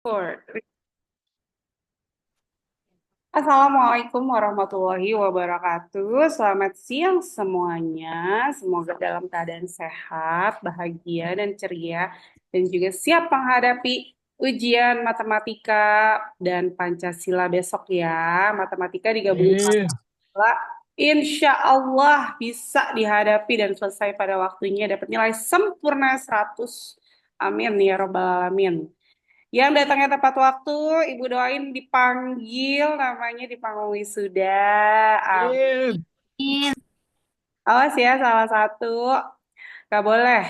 Four. Assalamualaikum warahmatullahi wabarakatuh. Selamat siang semuanya. Semoga dalam keadaan sehat, bahagia, dan ceria. Dan juga siap menghadapi ujian matematika dan Pancasila besok ya. Matematika digabungin Amin. Pancasila. Insya Allah bisa dihadapi dan selesai pada waktunya. Dapat nilai sempurna 100. Amin ya robbal alamin. Yang datangnya tepat waktu, Ibu doain dipanggil, namanya di panggung wisuda. Amin. Amin. Awas ya, salah satu. Gak boleh,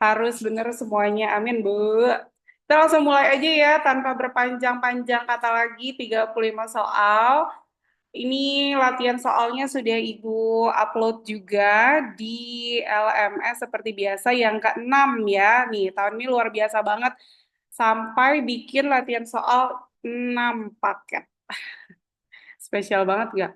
harus bener semuanya. Amin, Bu. Kita langsung mulai aja ya, tanpa berpanjang-panjang kata lagi, 35 soal. Ini latihan soalnya sudah Ibu upload juga di LMS seperti biasa yang ke-6 ya. Nih, tahun ini luar biasa banget. Sampai bikin latihan soal 6 paket. Spesial banget gak?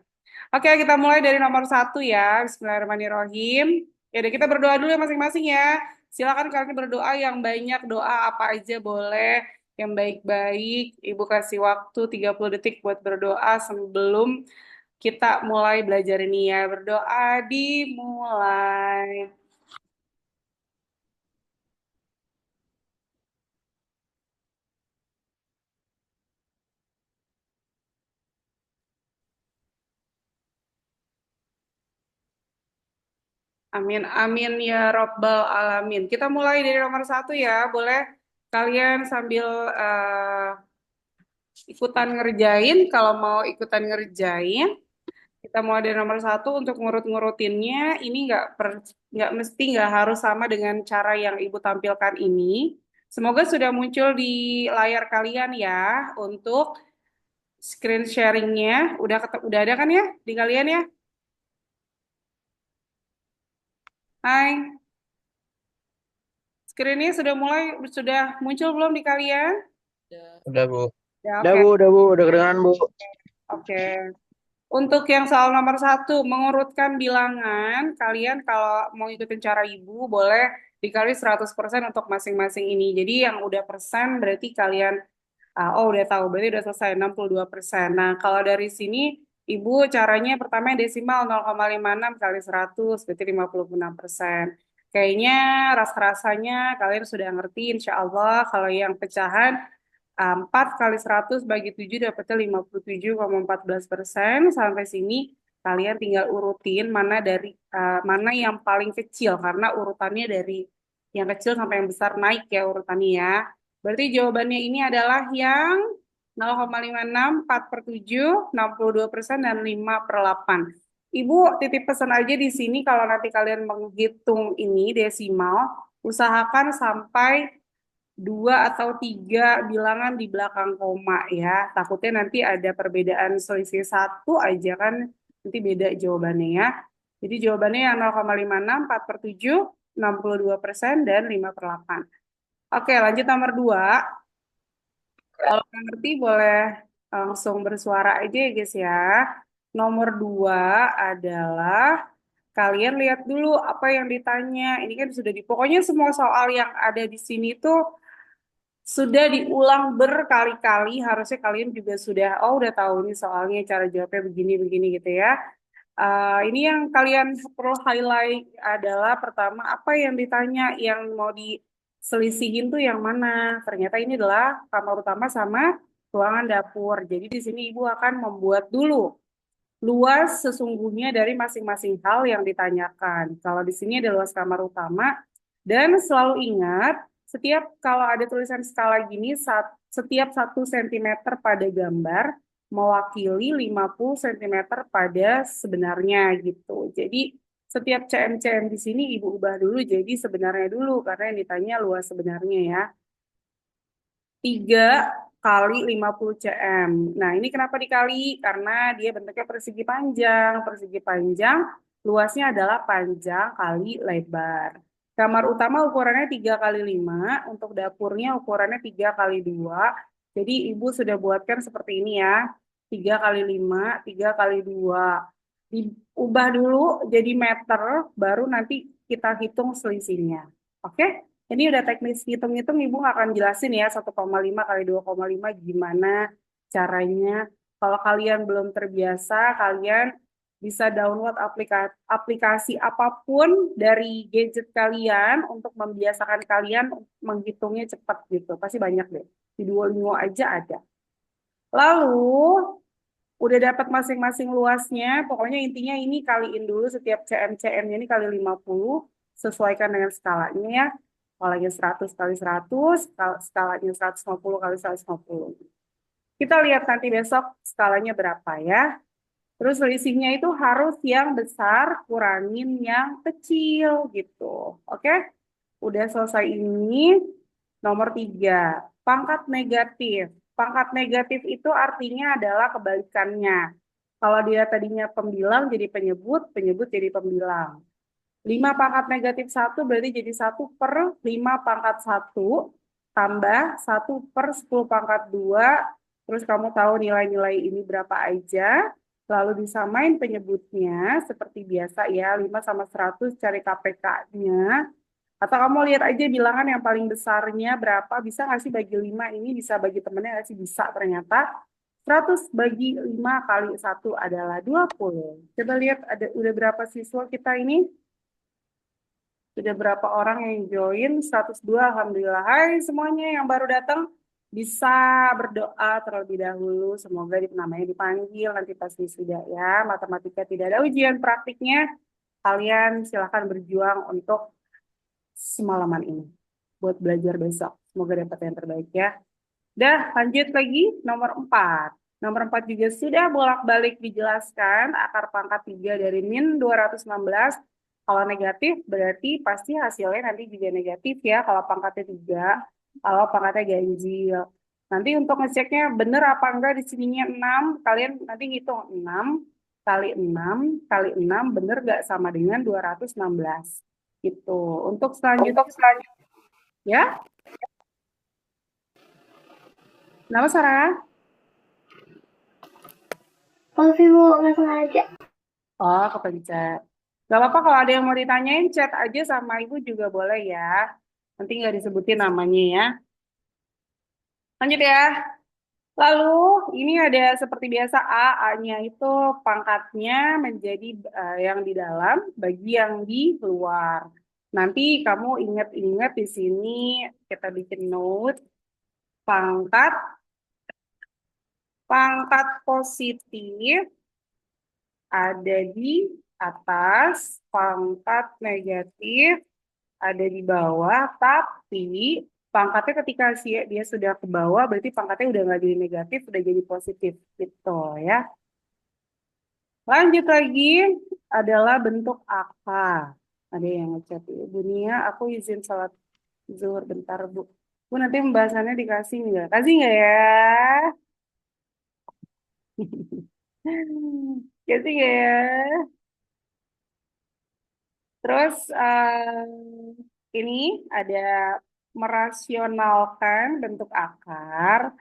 Oke, kita mulai dari nomor satu ya. Bismillahirrahmanirrahim. Ya udah kita berdoa dulu ya masing-masing ya. Silakan kalian berdoa yang banyak, doa apa aja boleh. Yang baik-baik. Ibu kasih waktu 30 detik buat berdoa sebelum kita mulai belajar ini ya. Berdoa dimulai. Amin, amin ya Robbal Alamin. Kita mulai dari nomor satu ya. Boleh kalian sambil ikutan ngerjain. Kalau mau ikutan ngerjain, kita mulai dari nomor satu untuk ngurut-ngurutinnya. Ini nggak mesti nggak harus sama dengan cara yang Ibu tampilkan ini. Semoga sudah muncul di layar kalian ya untuk screen sharingnya. Udah ada kan ya di kalian ya? Hai, screennya sudah muncul belum di kalian? Udah, Bu. Ya, Udah, oke. Bu. Udah, Bu. Udah kedengeran, Bu. Oke. Untuk yang soal nomor satu, mengurutkan bilangan, kalian kalau mau ikutin cara ibu, boleh dikali 100% untuk masing-masing ini. Jadi yang udah persen berarti kalian, oh udah tahu, berarti udah selesai 62%. Nah, kalau dari sini, ibu caranya pertama yang desimal 0,56 kali 100, berarti 56%. Kayaknya rasa-rasanya kalian sudah ngerti, insya Allah. Kalau yang pecahan, 4 kali 100 bagi 7 dapatnya 57,14%. Sampai sini kalian tinggal urutin mana yang paling kecil karena urutannya dari yang kecil sampai yang besar naik ya urutannya ya. Berarti jawabannya ini adalah yang 0,56, 4 per 7, 62%, dan 5 per 8. Ibu titip pesan aja di sini kalau nanti kalian menghitung ini desimal, usahakan sampai dua atau tiga bilangan di belakang koma ya. Takutnya nanti ada perbedaan selisih satu aja kan, nanti beda jawabannya ya. Jadi jawabannya yang 0,56, 4 per 7, 62%, dan 5 per 8. Oke, lanjut nomor 2. Kalau nggak ngerti boleh langsung bersuara aja ya guys ya. Nomor 2 adalah kalian lihat dulu apa yang ditanya. Ini kan sudah pokoknya semua soal yang ada di sini tuh sudah diulang berkali-kali, harusnya kalian juga sudah, oh udah tahu nih soalnya cara jawabnya begini-begini gitu ya. Ini yang kalian perlu highlight adalah pertama, apa yang ditanya, yang mau diselisihin tuh yang mana. Ternyata ini adalah kamar utama sama ruangan dapur. Jadi di sini Ibu akan membuat dulu luas sesungguhnya dari masing-masing hal yang ditanyakan. Kalau di sini ada luas kamar utama, dan selalu ingat, setiap kalau ada tulisan skala gini, setiap 1 cm pada gambar mewakili 50 cm pada sebenarnya gitu. Jadi setiap cm-cm di sini Ibu ubah dulu jadi sebenarnya dulu, karena yang ditanya luas sebenarnya ya. 3 kali 50 cm. Nah, ini kenapa dikali? Karena dia bentuknya persegi panjang. Persegi panjang, luasnya adalah panjang kali lebar. Kamar utama ukurannya 3 kali 5, untuk dapurnya ukurannya 3 kali 2. Jadi Ibu sudah buatkan seperti ini ya. 3 kali 5, 3 kali 2. Diubah dulu jadi meter, baru nanti kita hitung selisihnya. Oke? Ini udah teknis hitung-hitung, Ibu nggak akan jelasin ya 1,5 kali 2,5 gimana caranya. Kalau kalian belum terbiasa, kalian bisa download aplikasi apapun dari gadget kalian untuk membiasakan kalian menghitungnya cepat gitu. Pasti banyak deh. Di Duolingo aja ada. Lalu udah dapat masing-masing luasnya, pokoknya intinya ini kaliin dulu setiap cm-nya ini kali 50, sesuaikan dengan skalanya ya. Skalanya 100 kali 100, skalanya 150 kali 150. Kita lihat nanti besok skalanya berapa ya. Terus selisihnya itu harus yang besar kurangin yang kecil gitu. Oke? Udah selesai ini. Nomor 3, pangkat negatif. Pangkat negatif itu artinya adalah kebalikannya. Kalau dia tadinya pembilang jadi penyebut, penyebut jadi pembilang. 5 pangkat negatif 1 berarti jadi 1/5 pangkat 1 tambah 1/10 pangkat 2. Terus kamu tahu nilai-nilai ini berapa aja. Lalu disamain penyebutnya seperti biasa ya. 5 sama 100 cari KPK-nya. Atau kamu lihat aja bilangan yang paling besarnya berapa. Bisa nggak sih bagi 5 ini? Bisa bagi temennya nggak sih? Bisa ternyata. 100 bagi 5 kali 1 adalah 20. Coba lihat udah berapa siswa kita ini? Sudah berapa orang yang join? 102, Alhamdulillah. Hai semuanya yang baru datang, bisa berdoa terlebih dahulu. Semoga namanya dipanggil nanti pas wisuda ya. Matematika tidak ada ujian praktiknya. Kalian silahkan berjuang untuk semalaman ini. Buat belajar besok. Semoga dapat yang terbaik ya. Dah, lanjut lagi. Nomor 4. Nomor 4 juga sudah bolak-balik dijelaskan. Akar pangkat 3 dari min 216. Kalau negatif berarti pasti hasilnya nanti juga negatif ya. Kalau pangkatnya 3, kalau pangkatnya ganjil. Nanti untuk ngeceknya benar apa enggak di sininya 6. Kalian nanti ngitung 6 kali 6 kali 6 benar enggak sama dengan 216. Gitu. Untuk selanjutnya ya. Nama Sarah? Maaf Ibu, nggak sengaja. Oh, kepencet. Gak apa-apa kalau ada yang mau ditanyain, chat aja sama Ibu juga boleh ya. Nanti nggak disebutin namanya ya. Lanjut ya. Lalu ini ada seperti biasa A-nya itu pangkatnya menjadi yang di dalam, bagi yang di luar. Nanti kamu ingat-ingat di sini kita bikin note pangkat pangkat positif ada di atas, pangkat negatif ada di bawah, tapi pangkatnya ketika dia sudah ke bawah, berarti pangkatnya udah nggak jadi negatif, udah jadi positif, gitu ya. Lanjut lagi adalah bentuk akar. Ada yang ngechat, Bu Nia, aku izin sholat zuhur bentar, Bu. Bu, nanti pembahasannya dikasih nggak? Kasih nggak ya? Kasih nggak ya? Terus ini ada merasionalkan bentuk akar.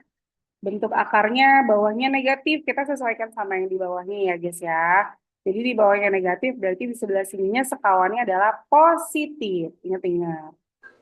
Bentuk akarnya bawahnya negatif, kita sesuaikan sama yang di bawahnya ya guys ya. Jadi di bawahnya negatif berarti di sebelah sininya sekawannya adalah positif. Ingat-ingat.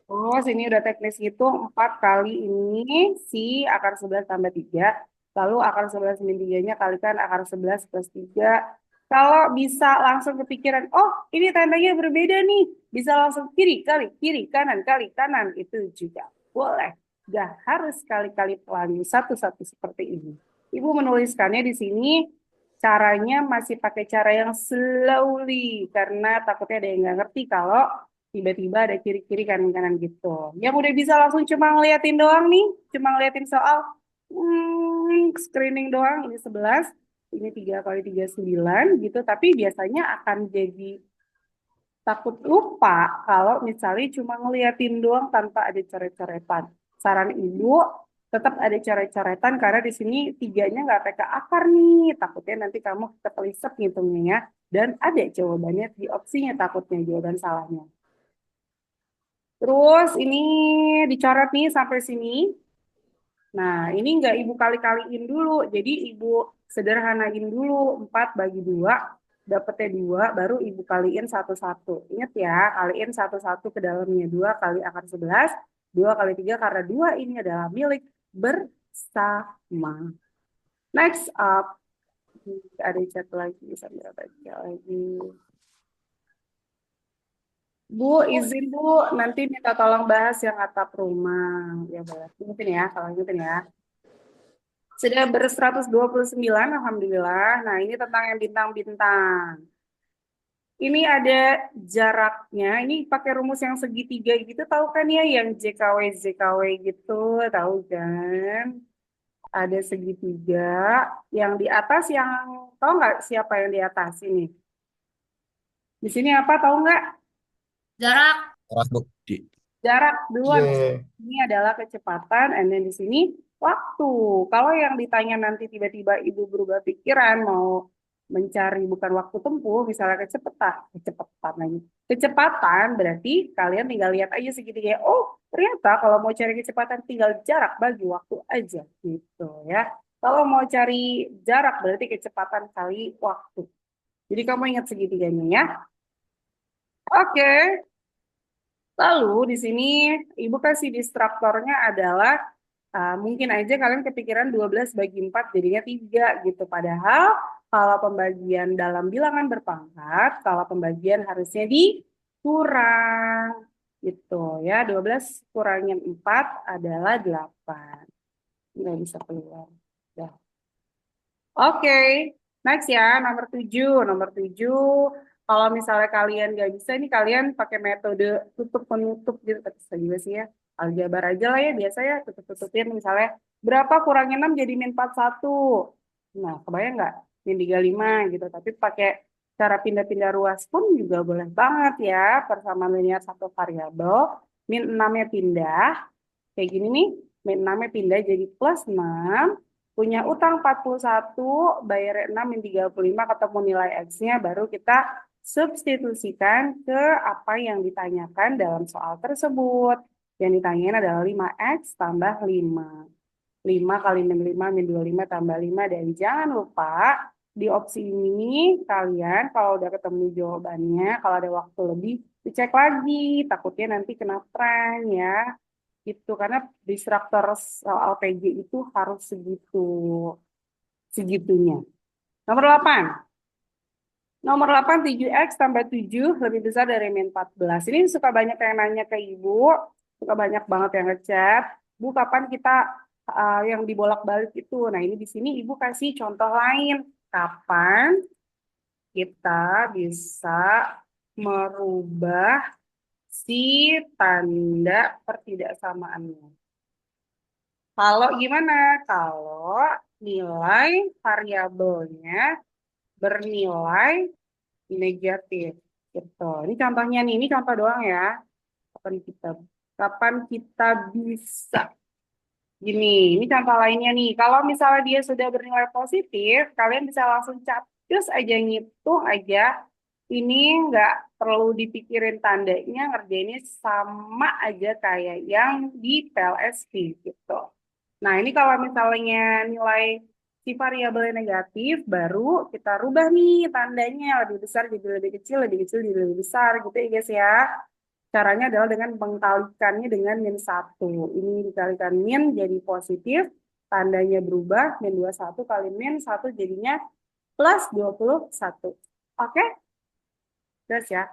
Terus ini udah teknis hitung 4 kali ini si akar 11 tambah 3. Lalu akar 11 min 3-nya kalikan akar 11 plus 3. Kalau bisa langsung kepikiran, oh ini tandanya berbeda nih. Bisa langsung kiri kali, kiri, kanan kali, kanan. Itu juga boleh. Gak harus kali-kali pelangi satu-satu seperti ini. Ibu menuliskannya di sini caranya masih pakai cara yang slowly. Karena takutnya ada yang nggak ngerti kalau tiba-tiba ada kiri-kiri kanan-kanan gitu. Yang udah bisa langsung cuma ngeliatin doang nih, cuma ngeliatin soal screening doang, ini 11, ini 3 kali 3 9 gitu, tapi biasanya akan jadi takut lupa kalau misalnya cuma ngeliatin doang tanpa ada coret-coretan. Saran ibu, tetap ada coret-coretan karena di sini tiganya nggak pakai akar nih, takutnya nanti kamu ketelisep ngitungnya ya. Dan ada jawabannya di opsinya takutnya jawaban salahnya. Terus ini dicoret nih sampai sini. Nah, ini nggak ibu kali-kaliin dulu. Jadi ibu sederhanain dulu 4 bagi 2. dapetnya 2, baru ibu kaliin satu-satu. Ingat ya, kaliin satu-satu ke dalamnya. 2 kali akar 11, 2 kali 3, karena 2 ini adalah milik bersama. Next up, ada chat lagi, sambil baca lagi. Bu, izin Bu, nanti minta tolong bahas yang atap rumah. Ya boleh, ingetin ya, kalau ingetin ya. Sudah ber-129, Alhamdulillah. Nah, ini tentang yang bintang-bintang. Ini ada jaraknya. Ini pakai rumus yang segitiga gitu, tahu kan ya? Yang JKW gitu, tahu kan? Ada segitiga. Yang di atas yang, tahu nggak siapa yang di atas ini? Di sini apa, tahu nggak? Jarak. Keras, Bu. Jarak dua. Yeah. Ini adalah kecepatan, and then di sini waktu. Kalau yang ditanya nanti tiba-tiba ibu berubah pikiran mau mencari bukan waktu tempuh, misalnya kecepatan berarti kalian tinggal lihat aja segitiga. Oh, ternyata kalau mau cari kecepatan tinggal jarak bagi waktu aja gitu ya. Kalau mau cari jarak berarti kecepatan kali waktu. Jadi kamu ingat segitiganya ya. Oke. Lalu di sini ibu kasih distraktornya adalah mungkin aja kalian kepikiran 12 bagi 4 jadinya 3 gitu. Padahal kalau pembagian dalam bilangan berpangkat, kalau pembagian harusnya dikurang gitu ya. 12 kurangin 4 adalah 8. Nggak bisa keluar. Ya. Oke, next ya, nomor 7. Nomor 7, kalau misalnya kalian nggak bisa, ini kalian pakai metode tutup-penutup gitu. Bisa juga sih ya, aljabar aja lah ya, biasa ya, tutup-tutupin. Misalnya, berapa kurangin 6 jadi min 41. Nah, kebayang nggak? Min 35 gitu. Tapi pakai cara pindah-pindah ruas pun juga boleh banget ya, persamaan linear satu variabel. Min 6-nya pindah, kayak gini nih, min 6-nya pindah jadi plus 6, punya utang 41, bayar 6 min 35, ketemu nilai X-nya, baru kita substitusikan ke apa yang ditanyakan dalam soal tersebut. Yang ditanyain adalah 5X tambah 5. 5 kali min 5 min 25 tambah 5. Dan jangan lupa, di opsi ini kalian kalau udah ketemu jawabannya, kalau ada waktu lebih, dicek lagi. Takutnya nanti kena prank ya. Gitu, karena distraktor soal PG itu harus segitunya. Nomor 8. Nomor 8, 7X tambah 7 lebih besar dari min 14. Ini suka banyak yang nanya ke ibu, suka banyak banget yang ngechat. Bu, kapan kita yang dibolak-balik itu? Nah, ini di sini ibu kasih contoh lain. Kapan kita bisa merubah si tanda pertidaksamaannya? Kalau gimana? Kalau nilai variabelnya bernilai negatif. Gitu. Ini contohnya nih, ini contoh doang ya. Kapan kita bisa? Gini, ini contoh lainnya nih. Kalau misalnya dia sudah bernilai positif, kalian bisa langsung capcus aja, ngitung aja. Ini nggak perlu dipikirin tandanya, ngerjainnya sama aja kayak yang di PLSP gitu. Nah, ini kalau misalnya nilai si variabelnya negatif, baru kita rubah nih tandanya, lebih besar jadi lebih kecil, lebih kecil jadi lebih besar gitu ya guys ya. Caranya adalah dengan mengkalikannya dengan min 1. Ini dikalikan min jadi positif, tandanya berubah, min 21 kali min 1 jadinya plus 21. Oke? Terus ya.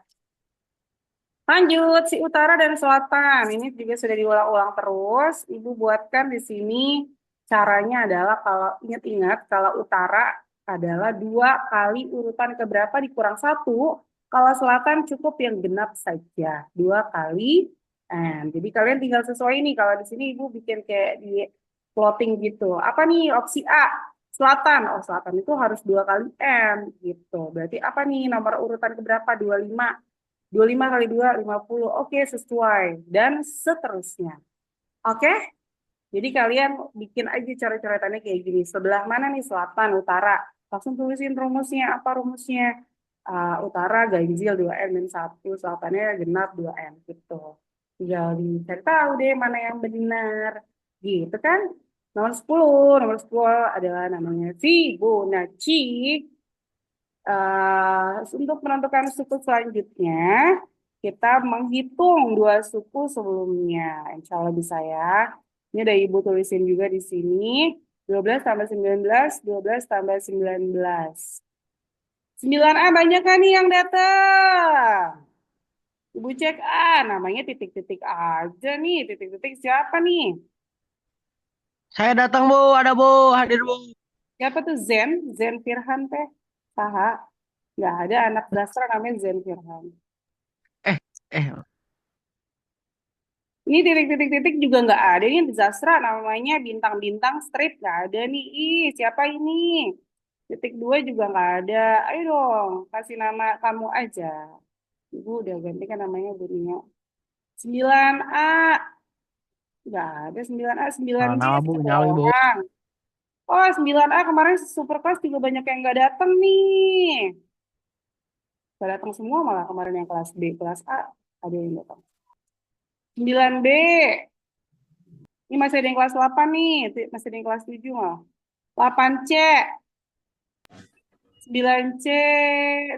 Lanjut, si utara dan selatan. Ini juga sudah diulang-ulang terus. Ibu buatkan di sini caranya adalah kalau ingat-ingat kalau utara adalah 2 kali urutan keberapa dikurang 1. Kalau selatan cukup yang genap saja. 2 kali N. Jadi kalian tinggal sesuai nih. Kalau di sini ibu bikin kayak di plotting gitu. Apa nih opsi A? Selatan. Oh, selatan itu harus 2 kali N gitu. Berarti apa nih nomor urutan keberapa? 25. 25 kali 2, 50. Oke, sesuai. Dan seterusnya. Oke? Jadi kalian bikin aja coret-coretannya kayak gini. Sebelah mana nih? Selatan, utara. Langsung tulisin rumusnya. Apa rumusnya? Utara ganjil 2N min 1. Selatannya genap 2N. Gitu. Tinggal dicari tahu deh mana yang benar. Gitu kan? Nomor 10. Nomor 10 adalah namanya Fibonacci. Untuk menentukan suku selanjutnya, kita menghitung dua suku sebelumnya. Insya Allah bisa ya. Ini ada Ibu tulisin juga di sini. 12 tambah 19, 12 tambah 19. 9A banyak kan nih yang datang? Ibu cek, namanya titik-titik aja nih. Titik-titik siapa nih? Saya datang, Bu. Ada, Bu. Hadir, Bu. Siapa tuh Zen? Zen Firhan teh? Saha? Nggak ada anak dasar namanya Zen Firhan. Eh, eh. Ini titik-titik-titik juga nggak ada. Ini Zasra namanya bintang-bintang strip nggak ada nih. Ih, siapa ini? Titik dua juga nggak ada. Ayo dong, kasih nama kamu aja. Ibu udah ganti kan namanya Bu Nia. 9A. Nggak ada 9A. 9B Nama, Bu. satu Nyali, Bu. orang. Oh, 9A kemarin super kelas juga banyak yang nggak datang nih. Nggak datang semua malah kemarin yang kelas B. Kelas A ada yang datang. 9B. Ini masih ada yang kelas 8 nih. Masih ada yang kelas 7 malah. 8C. 9C,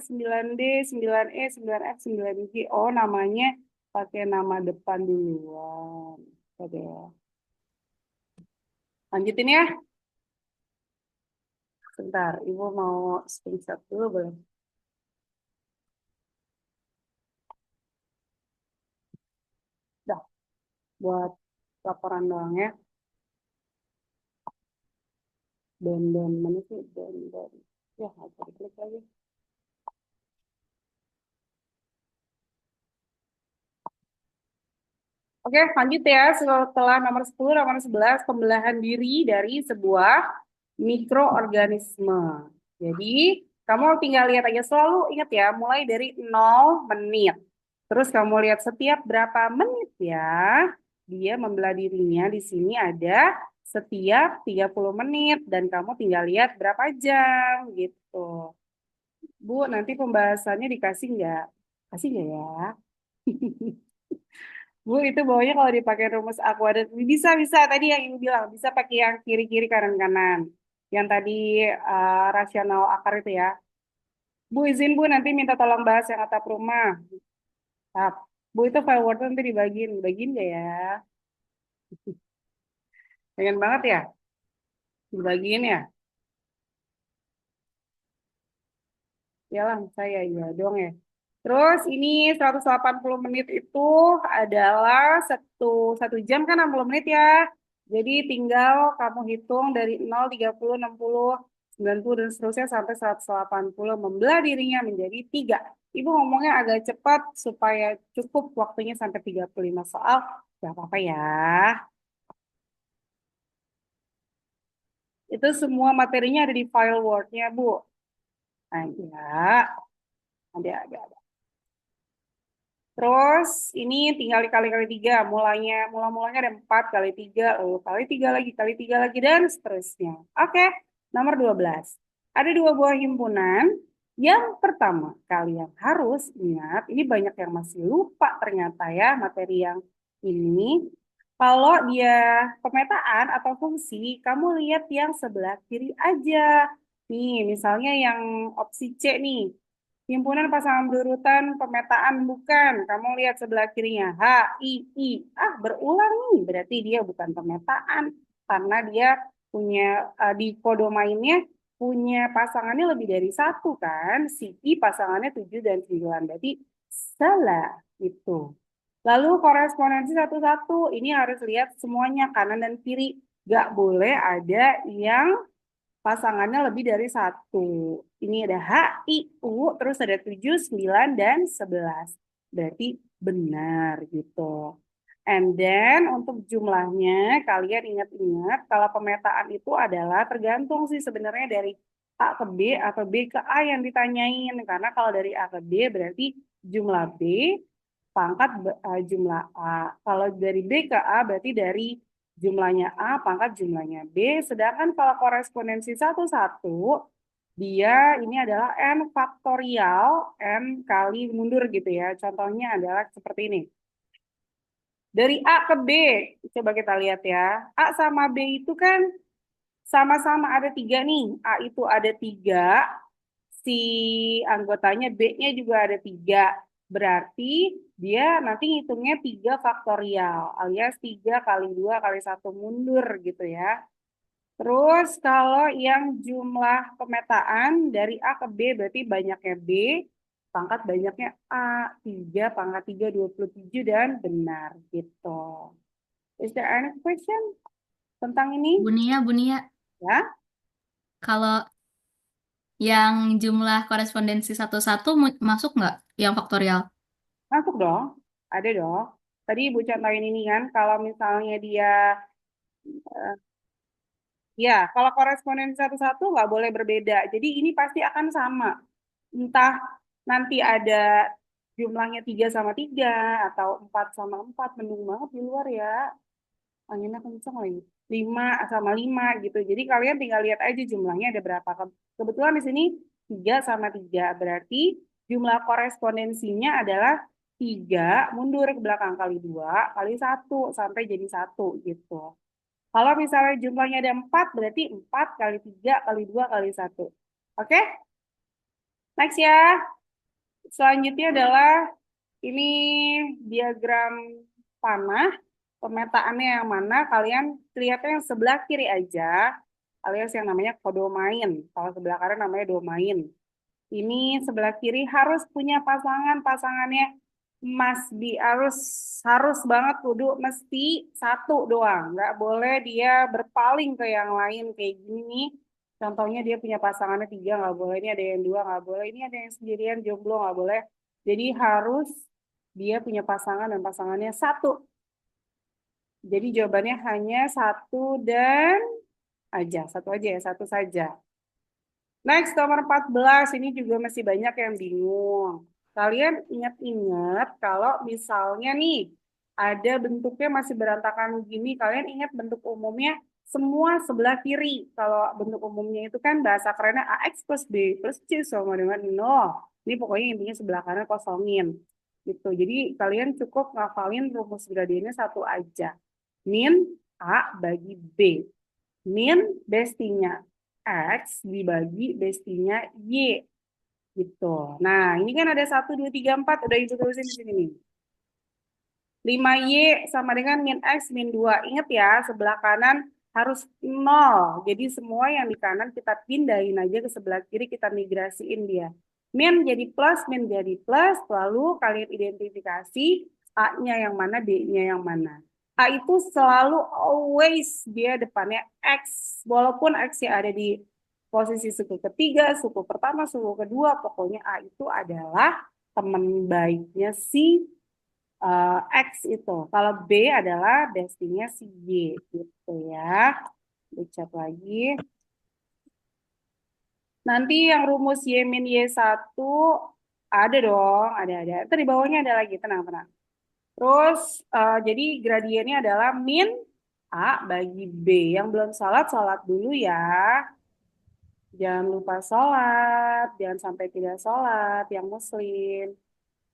9D, 9E, 9F, 9G. Oh, namanya pakai nama depan duluan. Oke. Lanjutin ya. Sebentar, Ibu mau screenshot dulu boleh? Dah, buat laporan doang ya. Dan mana sih? Dan. Ya, nggak bisa diklik lagi. Oke, lanjut ya. Setelah nomor 10, nomor 11, pembelahan diri dari sebuah mikroorganisme. Jadi, kamu tinggal lihat aja, selalu ingat ya, mulai dari 0 menit. Terus kamu lihat setiap berapa menit ya, dia membelah dirinya. Di sini ada setiap 30 menit. Dan kamu tinggal lihat berapa jam gitu. Bu, nanti pembahasannya dikasih nggak? Kasih nggak ya? Bu, itu bawahnya kalau dipakai rumus akuadat bisa tadi yang Ibu bilang bisa pakai yang kiri-kiri kanan-kanan. Yang tadi rasional akar itu ya. Bu izin Bu nanti minta tolong bahas yang atap rumah. Tap. Bu itu file Word nanti dibagiin nggak ya? Pengen banget ya dibagiin ya. Yalah saya ya dong ya. Terus ini 180 menit itu adalah satu jam kan 60 menit ya. Jadi tinggal kamu hitung dari 0, 30, 60, 90 dan seterusnya sampai 180 membelah dirinya menjadi 3. Ibu ngomongnya agak cepat supaya cukup waktunya sampai 35 soal. Gak apa-apa ya. Itu semua materinya ada di file Word-nya, Bu. Nah, ya. Ada. Terus ini tinggal dikali-kali 3. Mulanya ada 4 kali 3, lalu kali 3 lagi, dan seterusnya. Oke, nomor 12. Ada dua buah himpunan. Yang pertama, kalian harus ingat, ini banyak yang masih lupa ternyata ya materi yang ini. Kalau dia pemetaan atau fungsi, kamu lihat yang sebelah kiri aja. Nih, misalnya yang opsi C nih. Himpunan pasangan berurutan pemetaan bukan. Kamu lihat sebelah kirinya. H, I, I. Berulang nih. Berarti dia bukan pemetaan. Karena dia punya, di kodomainnya punya pasangannya lebih dari satu kan. Si I pasangannya 7 dan 9. Berarti salah. Itu. Lalu korespondensi satu-satu. Ini harus lihat semuanya kanan dan kiri. Gak boleh ada yang pasangannya lebih dari satu. Ini ada H, I, U, terus ada 7, 9, dan 11. Berarti benar gitu. And then untuk jumlahnya, kalian ingat-ingat kalau pemetaan itu adalah tergantung sih sebenarnya dari A ke B atau B ke A yang ditanyain. Karena kalau dari A ke B berarti jumlah B pangkat jumlah A. Kalau dari B ke A berarti dari jumlahnya A pangkat jumlahnya B. Sedangkan kalau korespondensi satu-satu, dia ini adalah N faktorial, N kali mundur gitu ya. Contohnya adalah seperti ini. Dari A ke B, coba kita lihat ya. A sama B itu kan sama-sama ada 3 nih. A itu ada 3, si anggotanya B-nya juga ada 3. Berarti dia nanti ngitungnya 3 faktorial alias 3 kali 2 kali 1 mundur gitu ya. Terus kalau yang jumlah pemetaan dari A ke B berarti banyaknya B, pangkat banyaknya A, 3 pangkat 3 27 dan benar gitu. Is there any question tentang ini? Bu Nia, Ya, kalau yang jumlah korespondensi satu-satu masuk nggak yang faktorial? masuk dong. Ada dong. Tadi Ibu contohin ini kan, kalau misalnya dia, ya kalau korespondensi satu-satu nggak boleh berbeda. Jadi ini pasti akan sama. Entah nanti ada jumlahnya 3 sama 3 atau 4 sama 4, mendung banget di luar ya. Anginnya kenceng lagi. 5 sama 5 gitu. Jadi kalian tinggal lihat aja jumlahnya ada berapa. Kebetulan di sini 3 sama 3. Berarti jumlah korespondensinya adalah 3 mundur ke belakang kali 2 kali 1 sampai jadi 1 gitu. Kalau misalnya jumlahnya ada 4 berarti 4 kali 3 kali 2 kali 1. Oke? Next ya. Selanjutnya adalah ini diagram panah. Pemetaannya yang mana? Kalian lihatnya yang sebelah kiri aja, alias yang namanya kodomain. Kalau sebelah kanan namanya domain. Ini sebelah kiri harus punya pasangan. Pasangannya harus banget kudu mesti satu doang. Nggak boleh dia berpaling ke yang lain kayak gini nih. Contohnya dia punya pasangannya 3, nggak boleh. Ini ada yang 2, nggak boleh. Ini ada yang sendirian, jomblo, nggak boleh. Jadi harus dia punya pasangan dan pasangannya satu. Jadi jawabannya hanya satu dan satu aja ya, satu saja. Next, nomor 14, ini juga masih banyak yang bingung. Kalian ingat-ingat kalau misalnya nih, ada bentuknya masih berantakan gini, kalian ingat bentuk umumnya semua sebelah kiri. Kalau bentuk umumnya itu kan bahasa kerennya AX plus B plus C sama dengan 0. Ini pokoknya intinya sebelah kanan kosongin. Gitu. Jadi kalian cukup ngafalin rumus gradiennya satu aja. Min A bagi B. Min bestinya X dibagi bestinya Y. Gitu. Nah, ini kan ada 1, 2, 3, 4. Udah Ibu tulisin di sini nih. 5Y sama dengan min X min 2. Ingat ya, sebelah kanan harus 0. Jadi semua yang di kanan kita pindahin aja ke sebelah kiri, kita migrasiin dia. Min jadi plus, min jadi plus. Lalu kalian identifikasi A-nya yang mana, D-nya yang mana. A itu selalu always dia depannya X. Walaupun X-nya ada di posisi suku ketiga, suku pertama, suku kedua, pokoknya A itu adalah teman baiknya si X itu. Kalau B adalah bestinya si Y gitu ya. Ucap lagi. Nanti yang rumus Y min Y1 ada dong, ada. Terus di bawahnya ada lagi, tenang. Terus jadi gradiennya adalah min A bagi B. Yang belum sholat dulu ya. Jangan lupa sholat, jangan sampai tidak sholat yang muslim.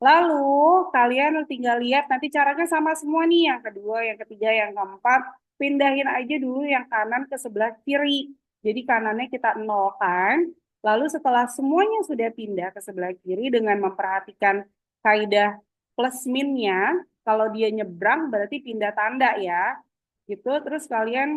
Lalu kalian tinggal lihat nanti caranya sama semua nih. Yang kedua, yang ketiga, yang keempat. Pindahin aja dulu yang kanan ke sebelah kiri. Jadi kanannya kita nolkan. Lalu setelah semuanya sudah pindah ke sebelah kiri dengan memperhatikan kaidah plus minnya. Kalau dia nyebrang berarti pindah tanda ya. Gitu, terus kalian